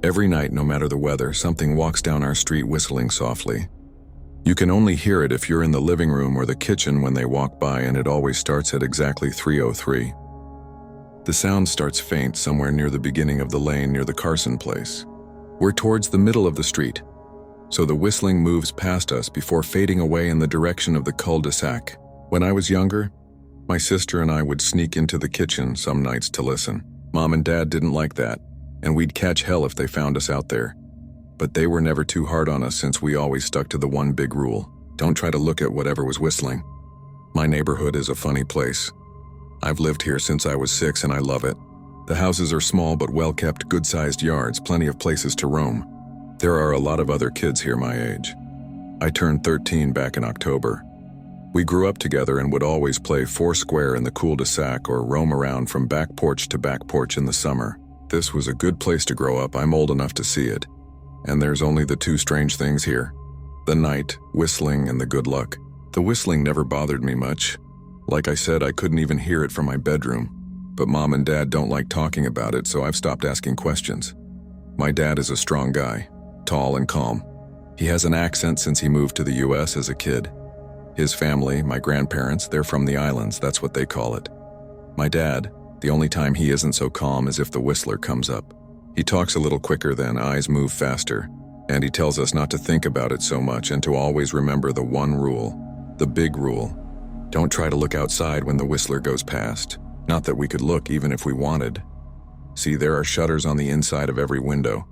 Every night, no matter the weather, something walks down our street whistling softly. You can only hear it if you're in the living room or the kitchen when they walk by, and it always starts at exactly 3:03. The sound starts faint somewhere near the beginning of the lane near the Carson place. We're towards the middle of the street, so the whistling moves past us before fading away in the direction of the cul-de-sac. When I was younger, my sister and I would sneak into the kitchen some nights to listen. Mom and Dad didn't like that, and we'd catch hell if they found us out there. But they were never too hard on us since we always stuck to the one big rule: don't try to look at whatever was whistling. My neighborhood is a funny place. I've lived here since I was 6 and I love it. The houses are small but well-kept, good-sized yards, plenty of places to roam. There are a lot of other kids here my age. I turned 13 back in October. We grew up together and would always play foursquare in the cul-de-sac or roam around from back porch to back porch in the summer. This was a good place to grow up. I'm old enough to see it. And there's only the two strange things here: the night, whistling, and the good luck. The whistling never bothered me much. Like I said, I couldn't even hear it from my bedroom. But Mom and Dad don't like talking about it, so I've stopped asking questions. My dad is a strong guy, tall and calm. He has an accent since he moved to the US as a kid. His family, my grandparents, they're from the islands, that's what they call it. My dad, the only time he isn't so calm is if the whistler comes up. He talks a little quicker then, eyes move faster, and he tells us not to think about it so much and to always remember the one rule, the big rule. Don't try to look outside when the whistler goes past. Not that we could look even if we wanted. See, there are shutters on the inside of every window,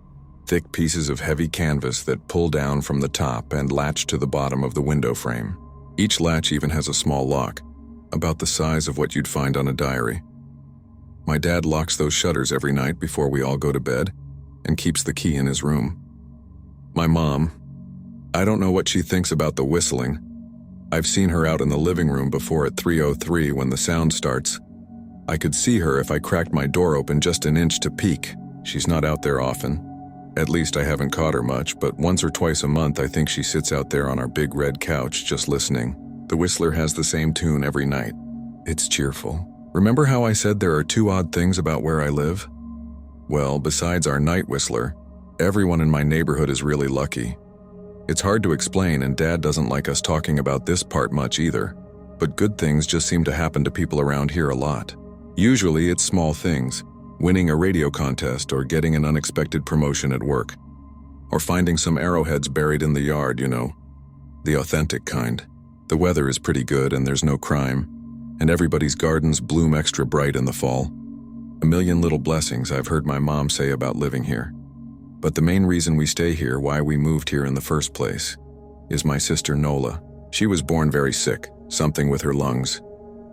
thick pieces of heavy canvas that pull down from the top and latch to the bottom of the window frame. Each latch even has a small lock, about the size of what you'd find on a diary. My dad locks those shutters every night before we all go to bed and keeps the key in his room. My mom, I don't know what she thinks about the whistling. I've seen her out in the living room before at 3:03 when the sound starts. I could see her if I cracked my door open just an inch to peek. She's not out there often. At least I haven't caught her much, but once or twice a month I think she sits out there on our big red couch just listening. The whistler has the same tune every night. It's cheerful. Remember how I said there are two odd things about where I live? Well, besides our night whistler, everyone in my neighborhood is really lucky. It's hard to explain, and Dad doesn't like us talking about this part much either, but good things just seem to happen to people around here a lot. Usually it's small things, winning a radio contest or getting an unexpected promotion at work, or finding some arrowheads buried in the yard, you know, the authentic kind. The weather is pretty good and there's no crime, and everybody's gardens bloom extra bright in the fall. A million little blessings I've heard my mom say about living here. But the main reason we stay here, why we moved here in the first place, is my sister Nola. She was born very sick, something with her lungs.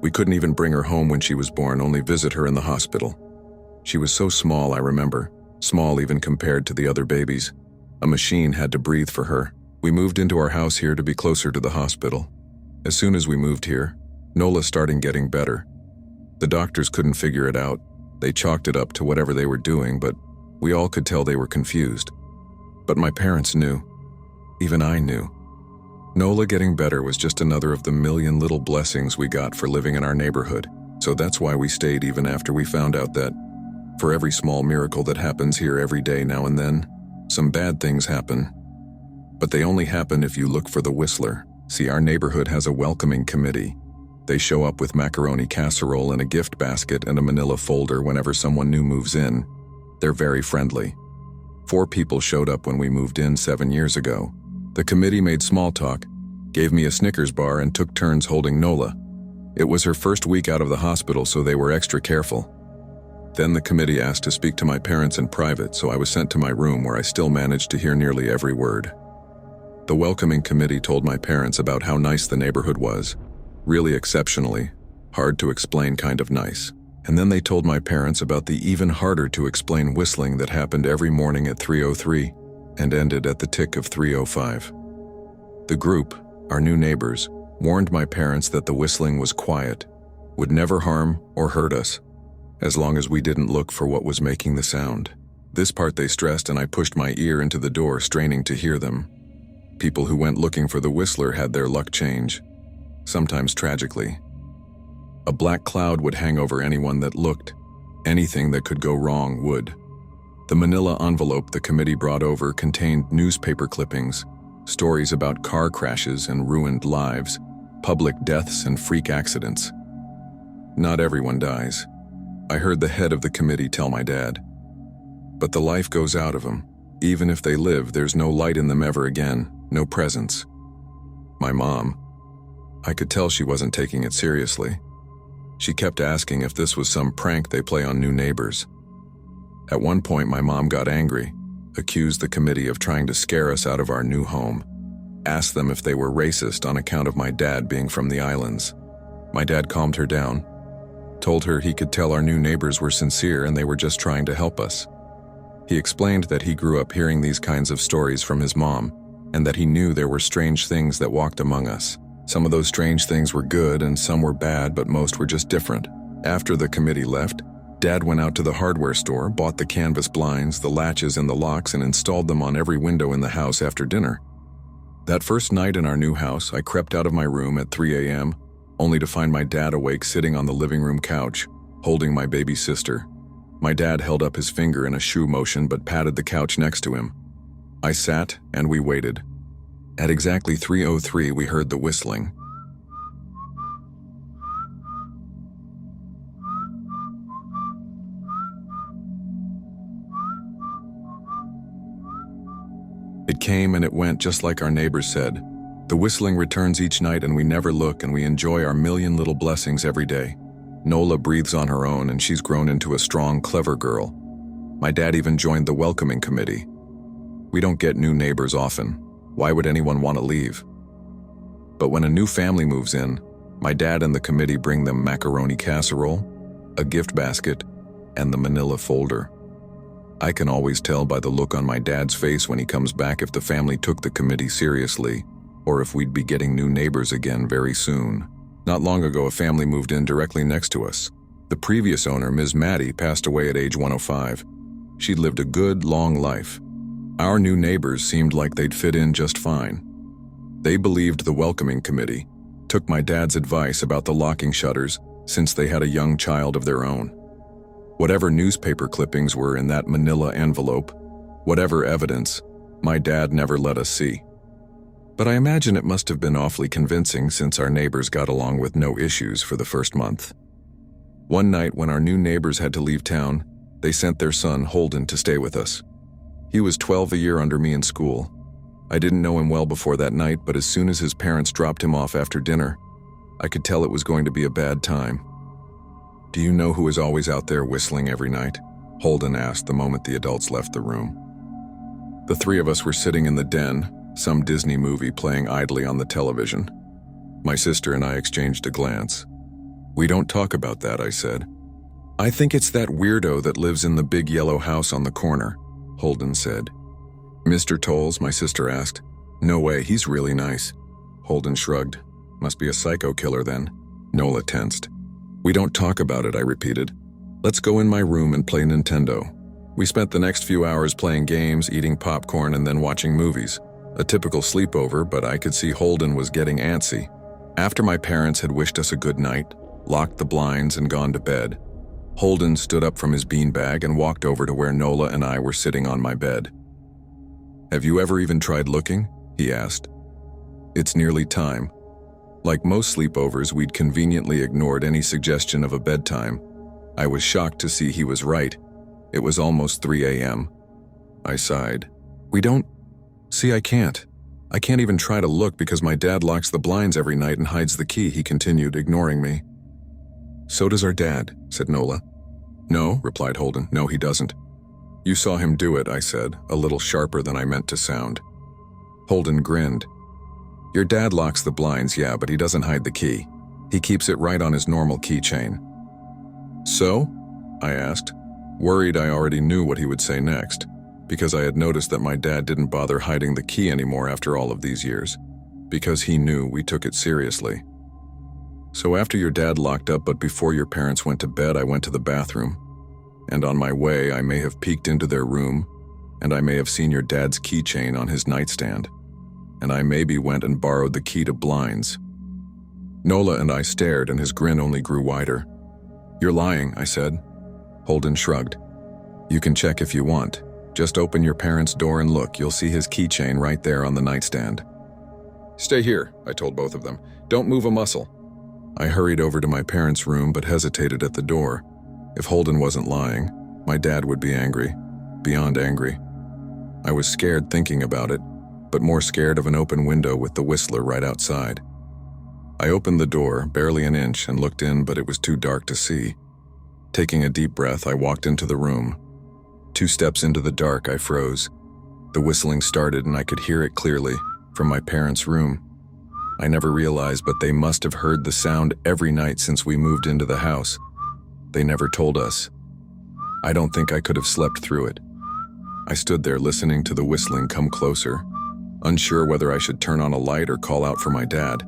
We couldn't even bring her home when she was born, only visit her in the hospital. She was so small, I remember, small even compared to the other babies. A machine had to breathe for her. We moved into our house here to be closer to the hospital. As soon as we moved here, Nola started getting better. The doctors couldn't figure it out. They chalked it up to whatever they were doing, but we all could tell they were confused. But my parents knew. Even I knew. Nola getting better was just another of the million little blessings we got for living in our neighborhood. So that's why we stayed even after we found out that, for every small miracle that happens here every day now and then, some bad things happen. But they only happen if you look for the whistler. See, our neighborhood has a welcoming committee. They show up with macaroni casserole in a gift basket and a manila folder whenever someone new moves in. They're very friendly. 4 people showed up when we moved in 7 years ago. The committee made small talk, gave me a Snickers bar, and took turns holding Nola. It was her first week out of the hospital, so they were extra careful. Then the committee asked to speak to my parents in private, so I was sent to my room where I still managed to hear nearly every word. The welcoming committee told my parents about how nice the neighborhood was, really exceptionally, hard to explain kind of nice. And then they told my parents about the even harder to explain whistling that happened every morning at 3:03 and ended at the tick of 3:05. The group, our new neighbors, warned my parents that the whistling was quiet, would never harm or hurt us, as long as we didn't look for what was making the sound. This part they stressed, and I pushed my ear into the door, straining to hear them. People who went looking for the whistler had their luck change, sometimes tragically. A black cloud would hang over anyone that looked. Anything that could go wrong would. The manila envelope the committee brought over contained newspaper clippings, stories about car crashes and ruined lives, public deaths and freak accidents. Not everyone dies. I heard the head of the committee tell my dad. But the life goes out of them. Even if they live, there's no light in them ever again, no presence. My mom, I could tell she wasn't taking it seriously. She kept asking if this was some prank they play on new neighbors. At one point, my mom got angry, accused the committee of trying to scare us out of our new home, asked them if they were racist on account of my dad being from the islands. My dad calmed her down, told her he could tell our new neighbors were sincere and they were just trying to help us. He explained that he grew up hearing these kinds of stories from his mom, and that he knew there were strange things that walked among us. Some of those strange things were good and some were bad, but most were just different. After the committee left, Dad went out to the hardware store, bought the canvas blinds, the latches, and the locks, and installed them on every window in the house after dinner. That first night in our new house, I crept out of my room at 3 a.m., only to find my dad awake sitting on the living room couch, holding my baby sister. My dad held up his finger in a shoo motion but patted the couch next to him. I sat, and we waited. At exactly 3:03, we heard the whistling. It came and it went just like our neighbors said. The whistling returns each night and we never look, and we enjoy our million little blessings every day. Nola breathes on her own and she's grown into a strong, clever girl. My dad even joined the welcoming committee. We don't get new neighbors often. Why would anyone want to leave? But when a new family moves in, my dad and the committee bring them macaroni casserole, a gift basket, and the manila folder. I can always tell by the look on my dad's face when he comes back if the family took the committee seriously, or if we'd be getting new neighbors again very soon. Not long ago, a family moved in directly next to us. The previous owner, Ms. Maddie, passed away at age 105. She'd lived a good, long life. Our new neighbors seemed like they'd fit in just fine. They believed the welcoming committee, took my dad's advice about the locking shutters since they had a young child of their own. Whatever newspaper clippings were in that manila envelope, whatever evidence, my dad never let us see. But I imagine it must have been awfully convincing since our neighbors got along with no issues for the first month. One night when our new neighbors had to leave town, they sent their son Holden to stay with us. He was 12 a year under me in school. I didn't know him well before that night, but as soon as his parents dropped him off after dinner, I could tell it was going to be a bad time. "Do you know who is always out there whistling every night?" Holden asked the moment the adults left the room. The three of us were sitting in the den, some Disney movie playing idly on the television. My sister and I exchanged a glance. "We don't talk about that," I said. "I think it's that weirdo that lives in the big yellow house on the corner," Holden said. "Mr. Tolles?" my sister asked. "No way, he's really nice." Holden shrugged. "Must be a psycho killer then." Nola tensed. "We don't talk about it," I repeated. "Let's go in my room and play Nintendo." We spent the next few hours playing games, eating popcorn, and then watching movies. A typical sleepover, but I could see Holden was getting antsy. After my parents had wished us a good night, locked the blinds, and gone to bed, Holden stood up from his beanbag and walked over to where Nola and I were sitting on my bed. "Have you ever even tried looking?" he asked. "It's nearly time." Like most sleepovers, we'd conveniently ignored any suggestion of a bedtime. I was shocked to see he was right. It was almost 3 a.m. I sighed. "We don't... See, I can't. I can't even try to look because my dad locks the blinds every night and hides the key," he continued, ignoring me. "So does our dad," said Nola. "No," replied Holden. "No, he doesn't." "You saw him do it," I said, a little sharper than I meant to sound. Holden grinned. "Your dad locks the blinds, yeah, but he doesn't hide the key. He keeps it right on his normal keychain." "So?" I asked, worried I already knew what he would say next, because I had noticed that my dad didn't bother hiding the key anymore after all of these years, because he knew we took it seriously. "So after your dad locked up but before your parents went to bed, I went to the bathroom, and on my way I may have peeked into their room, and I may have seen your dad's keychain on his nightstand, and I maybe went and borrowed the key to blinds." Nola and I stared, and his grin only grew wider. "You're lying," I said. Holden shrugged. You can check if you want. Just open your parents' door and look. You'll see his keychain right there on the nightstand. Stay here, I told both of them. Don't move a muscle. I hurried over to my parents' room but hesitated at the door. If Holden wasn't lying, my dad would be angry, beyond angry. I was scared thinking about it, but more scared of an open window with the whistler right outside. I opened the door, barely an inch, and looked in, but it was too dark to see. Taking a deep breath, I walked into the room. 2 steps into the dark, I froze. The whistling started and I could hear it clearly, from my parents' room. I never realized, but they must have heard the sound every night since we moved into the house. They never told us. I don't think I could have slept through it. I stood there listening to the whistling come closer, unsure whether I should turn on a light or call out for my dad.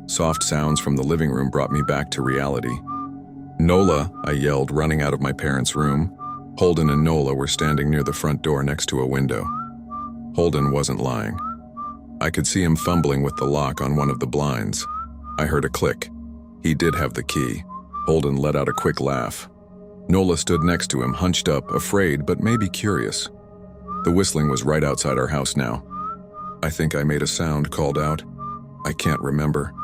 Soft sounds from the living room brought me back to reality. "Nola," I yelled, running out of my parents' room. Holden and Nola were standing near the front door next to a window. Holden wasn't lying. I could see him fumbling with the lock on one of the blinds. I heard a click. He did have the key. Holden let out a quick laugh. Nola stood next to him, hunched up, afraid but maybe curious. The whistling was right outside our house now. "I think I made a sound," called out. I can't remember.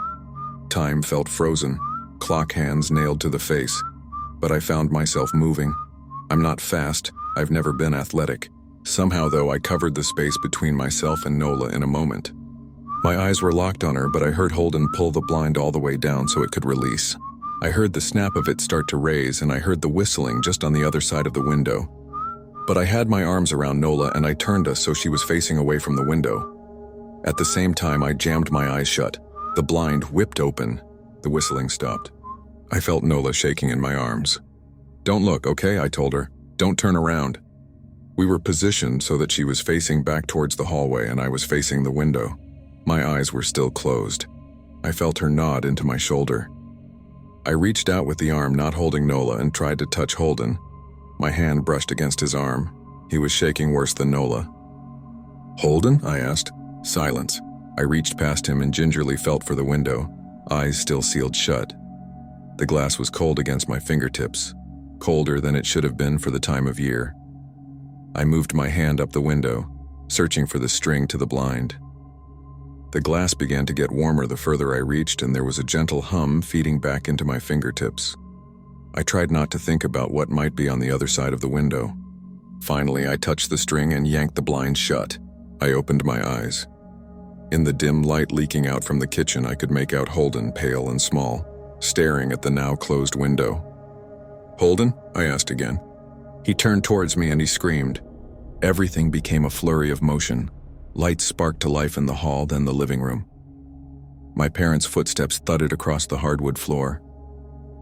Time felt frozen, clock hands nailed to the face, but I found myself moving. I'm not fast, I've never been athletic. Somehow, though, I covered the space between myself and Nola in a moment. My eyes were locked on her, but I heard Holden pull the blind all the way down so it could release. I heard the snap of it start to raise, and I heard the whistling just on the other side of the window. But I had my arms around Nola and I turned us so she was facing away from the window. At the same time, I jammed my eyes shut. The blind whipped open. The whistling stopped. I felt Nola shaking in my arms. "Don't look, okay?" I told her. "Don't turn around." We were positioned so that she was facing back towards the hallway and I was facing the window. My eyes were still closed. I felt her nod into my shoulder. I reached out with the arm not holding Nola and tried to touch Holden. My hand brushed against his arm. He was shaking worse than Nola. "Holden?" I asked. Silence. I reached past him and gingerly felt for the window, eyes still sealed shut. The glass was cold against my fingertips, colder than it should have been for the time of year. I moved my hand up the window, searching for the string to the blind. The glass began to get warmer the further I reached, and there was a gentle hum feeding back into my fingertips. I tried not to think about what might be on the other side of the window. Finally, I touched the string and yanked the blind shut. I opened my eyes. In the dim light leaking out from the kitchen, I could make out Holden, pale and small, staring at the now closed window. "Holden?" I asked again. He turned towards me and he screamed. Everything became a flurry of motion. Lights sparked to life in the hall, then the living room. My parents' footsteps thudded across the hardwood floor.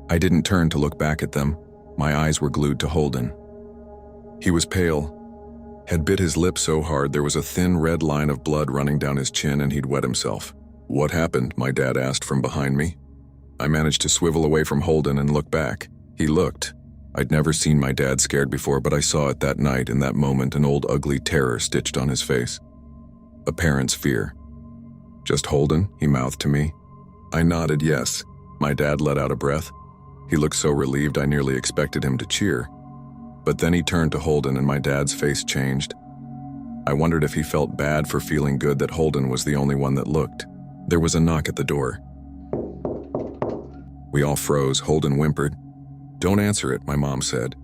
I didn't turn to look back at them. My eyes were glued to Holden. He was pale, had bit his lip so hard there was a thin red line of blood running down his chin and he'd wet himself. "What happened?" my dad asked from behind me. I managed to swivel away from Holden and look back. He looked. I'd never seen my dad scared before, but I saw it that night, in that moment, an old ugly terror stitched on his face. A parent's fear. "Just Holden?" he mouthed to me. I nodded yes. My dad let out a breath. He looked so relieved I nearly expected him to cheer. But then he turned to Holden and my dad's face changed. I wondered if he felt bad for feeling good that Holden was the only one that looked. There was a knock at the door. We all froze. Holden whimpered. "Don't answer it," my mom said.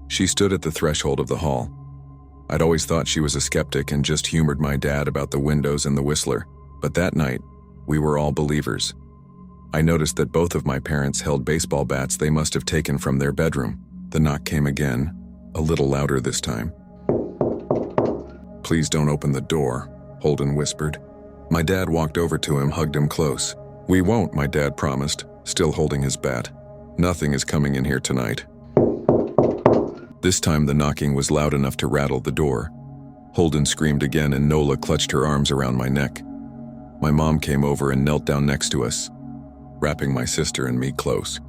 She stood at the threshold of the hall. I'd always thought she was a skeptic and just humored my dad about the windows and the whistler, but that night, we were all believers. I noticed that both of my parents held baseball bats they must have taken from their bedroom. The knock came again, a little louder this time. "Please don't open the door," Holden whispered. My dad walked over to him, hugged him close. "We won't," my dad promised, still holding his bat. "Nothing is coming in here tonight." This time the knocking was loud enough to rattle the door. Holden screamed again and Nola clutched her arms around my neck. My mom came over and knelt down next to us, wrapping my sister and me close.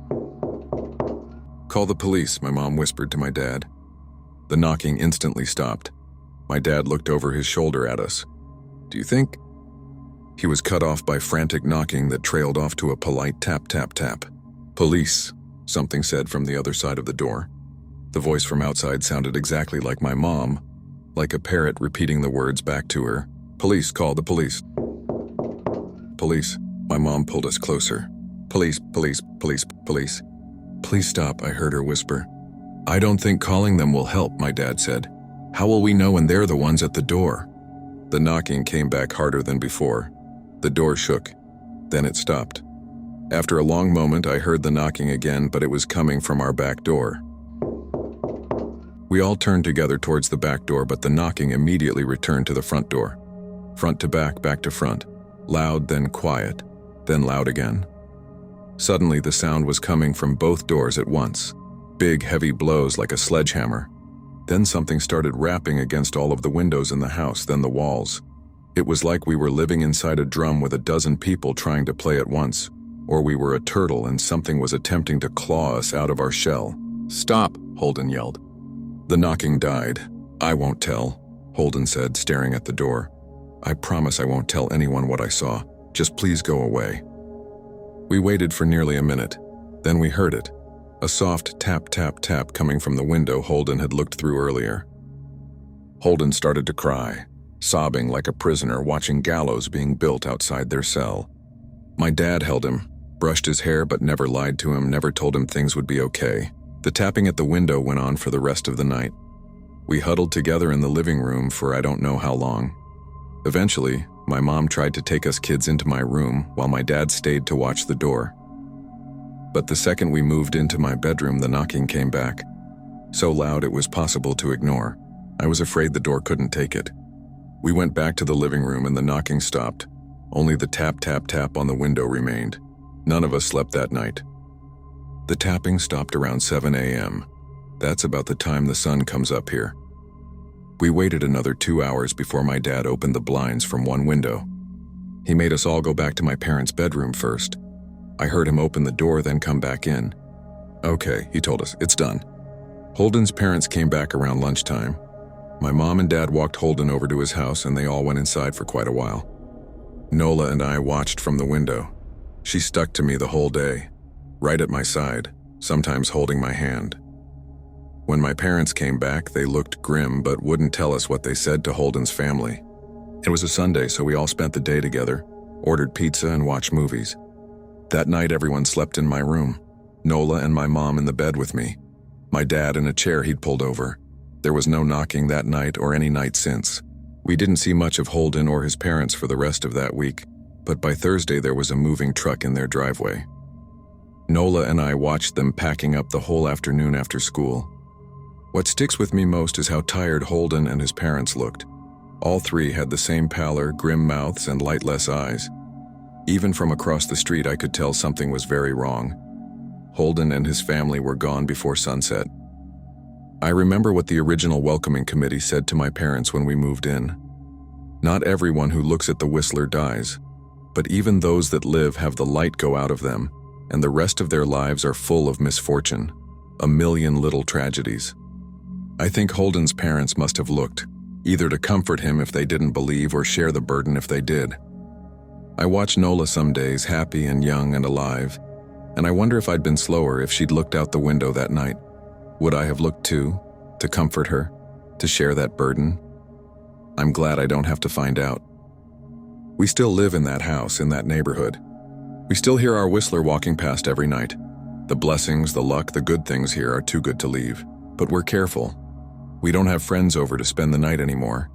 "Call the police," my mom whispered to my dad. The knocking instantly stopped. My dad looked over his shoulder at us. "Do you think?" He was cut off by frantic knocking that trailed off to a polite tap, tap, tap. "Police," something said from the other side of the door. The voice from outside sounded exactly like my mom, like a parrot repeating the words back to her. "Police, call the police." "Police." My mom pulled us closer. "Police, police, police, police." "Please stop," I heard her whisper. "I don't think calling them will help," my dad said. "How will we know when they're the ones at the door?" The knocking came back harder than before. The door shook. Then it stopped. After a long moment, I heard the knocking again, but it was coming from our back door. We all turned together towards the back door, but the knocking immediately returned to the front door. Front to back, back to front. Loud, then quiet, then loud again. Suddenly, the sound was coming from both doors at once. Big, heavy blows like a sledgehammer. Then something started rapping against all of the windows in the house, then the walls. It was like we were living inside a drum with a dozen people trying to play at once, or we were a turtle and something was attempting to claw us out of our shell. "Stop!" Holden yelled. The knocking died. "I won't tell," Holden said, staring at the door. "I promise I won't tell anyone what I saw. Just please go away." We waited for nearly a minute. Then we heard it. A soft tap, tap, tap coming from the window Holden had looked through earlier. Holden started to cry, sobbing like a prisoner watching gallows being built outside their cell. My dad held him, brushed his hair but never lied to him, never told him things would be okay. The tapping at the window went on for the rest of the night. We huddled together in the living room for I don't know how long. Eventually, my mom tried to take us kids into my room while my dad stayed to watch the door. But the second we moved into my bedroom, the knocking came back. So loud it was possible to ignore. I was afraid the door couldn't take it. We went back to the living room and the knocking stopped. Only the tap, tap, tap on the window remained. None of us slept that night. The tapping stopped around 7 a.m. That's about the time the sun comes up here. We waited another 2 hours before my dad opened the blinds from one window. He made us all go back to my parents' bedroom first. I heard him open the door, then come back in. "Okay," he told us, "it's done." Holden's parents came back around lunchtime. My mom and dad walked Holden over to his house and they all went inside for quite a while. Nola and I watched from the window. She stuck to me the whole day, right at my side, sometimes holding my hand. When my parents came back, they looked grim but wouldn't tell us what they said to Holden's family. It was a Sunday, so we all spent the day together, ordered pizza and watched movies. That night, everyone slept in my room. Nola and my mom in the bed with me. My dad in a chair he'd pulled over. There was no knocking that night or any night since. We didn't see much of Holden or his parents for the rest of that week, but by Thursday there was a moving truck in their driveway. Nola and I watched them packing up the whole afternoon after school. What sticks with me most is how tired Holden and his parents looked. All three had the same pallor, grim mouths, and lightless eyes. Even from across the street, I could tell something was very wrong. Holden and his family were gone before sunset. I remember what the original welcoming committee said to my parents when we moved in. Not everyone who looks at the Whistler dies, but even those that live have the light go out of them, and the rest of their lives are full of misfortune, a million little tragedies. I think Holden's parents must have looked, either to comfort him if they didn't believe or share the burden if they did. I watch Nola some days, happy and young and alive, and I wonder if I'd been slower if she'd looked out the window that night. Would I have looked too, to comfort her, to share that burden? I'm glad I don't have to find out. We still live in that house, in that neighborhood. We still hear our Whistler walking past every night. The blessings, the luck, the good things here are too good to leave. But we're careful. We don't have friends over to spend the night anymore.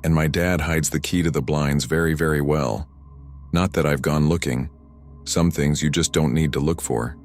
And my dad hides the key to the blinds very, very well. Not that I've gone looking. Some things you just don't need to look for.